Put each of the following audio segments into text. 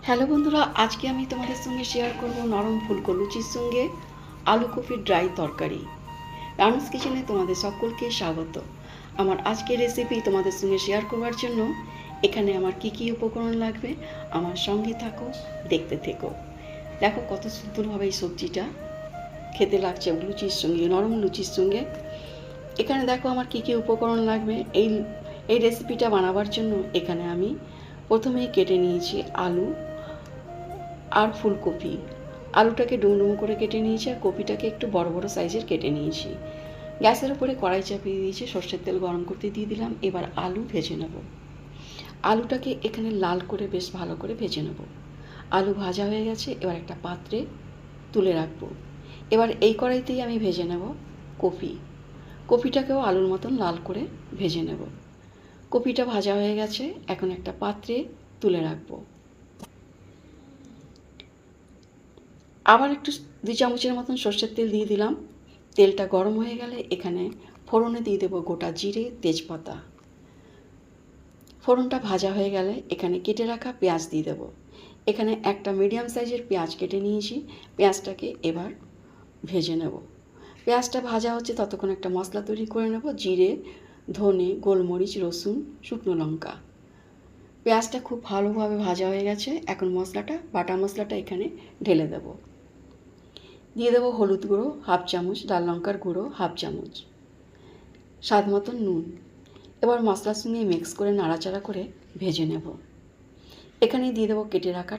Hello বন্ধুরা, আজকে আমি তোমাদের সঙ্গে শেয়ার করব নরম ফুলকো লুচির সঙ্গে আলু কপির ড্রাই তরকারি। রানুস কিচেনে তোমাদের সকলকে স্বাগত। আমার আজকের রেসিপি তোমাদের সঙ্গে শেয়ার করবার জন্য এখানে আমার কি কি উপকরণ লাগবে, আমার সঙ্গে থাকো, দেখতে থেকো। দেখো কত সুন্দরভাবে এই সবজিটা খেতে লাগছে লুচির সঙ্গে, নরম লুচির সঙ্গে। এখানে দেখো আমার কি কি উপকরণ লাগবে। এই রেসিপিটা বানাবার জন্য এখানে আমি প্রথমেই কেটে নিয়েছি আলু আর ফুলকপি। আলুটাকে ডুমডুমো করে কেটে নিয়েছি আর কপিটাকে একটু বড় বড় সাইজের কেটে নিয়েছি। গ্যাসের উপরে কড়াই চাপিয়ে দিয়েছি, সর্ষের তেল গরম করতে দিয়ে দিলাম। এবার আলু ভেজে নেব। আলুটাকে এখানে লাল করে বেশ ভালো করে ভেজে নেব। আলু ভাজা হয়ে গেছে, এবার একটা পাত্রে তুলে রাখবো। এবার এই কড়াইতেই আমি ভেজে নেব কপিটাকেও আলুর মতন লাল করে ভেজে নেব। কপিটা ভাজা হয়ে গেছে, এখন একটা পাত্রে তুলে রাখবো। আবার একটু 2 চামচের মতন সর্ষের তেল দিয়ে দিলাম। তেলটা গরম হয়ে গেলে এখানে ফোড়নে দিয়ে দেবো গোটা জিরে, তেজপাতা। ফোড়নটা ভাজা হয়ে গেলে এখানে কেটে রাখা পেঁয়াজ দিয়ে দেবো। এখানে একটা মিডিয়াম সাইজের পেঁয়াজ কেটে নিয়েছি। পেঁয়াজটাকে এবার ভেজে নেব। পেঁয়াজটা ভাজা হচ্ছে ততক্ষণ একটা মশলা তৈরি করে নেব। জিরে, ধনে, গোলমরিচ, রসুন, শুকনো লঙ্কা। পেঁয়াজটা খুব ভালোভাবে ভাজা হয়ে গেছে, এখন বাটা মশলাটা এখানে ঢেলে দেবো। দিয়ে দেবো হলুদ গুঁড়ো 1/2 চামচ, লাল লঙ্কার গুঁড়ো 1/2 চামচ, স্বাদ মতন নুন। এবার মশলার সঙ্গে মিক্স করে নাড়াচাড়া করে ভেজে নেব। এখানে দিয়ে দেবো কেটে রাখা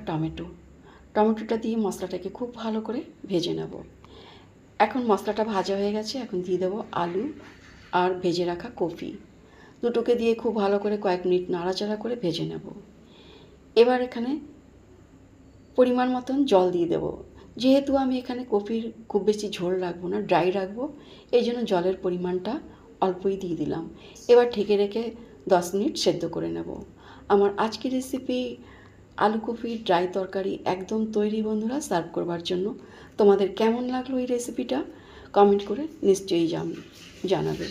টমেটোটা দিয়ে মশলাটাকে খুব ভালো করে ভেজে নেব। এখন মশলাটা ভাজা হয়ে গেছে, এখন দিয়ে দেবো আলু আর ভেজে রাখা কপি। দুটোকে দিয়ে খুব ভালো করে কয়েক মিনিট নাড়াচাড়া করে ভেজে নেব। এবার এখানে পরিমাণ মতন জল দিয়ে দেবো। যেহেতু আমি এখানে কপির খুব বেশি ঝোল রাখবো না, ড্রাই রাখবো, এই জন্য জলের পরিমাণটা অল্পই দিয়ে দিলাম। এবার ঢেকে রেখে 10 মিনিট সেদ্ধ করে নেব। আমার আজকের রেসিপি আলু কপির ড্রাই তরকারি একদম তৈরি বন্ধুরা, সার্ভ করবার জন্য। তোমাদের কেমন লাগলো এই রেসিপিটা কমেন্ট করে নিশ্চয়ই জানাবে।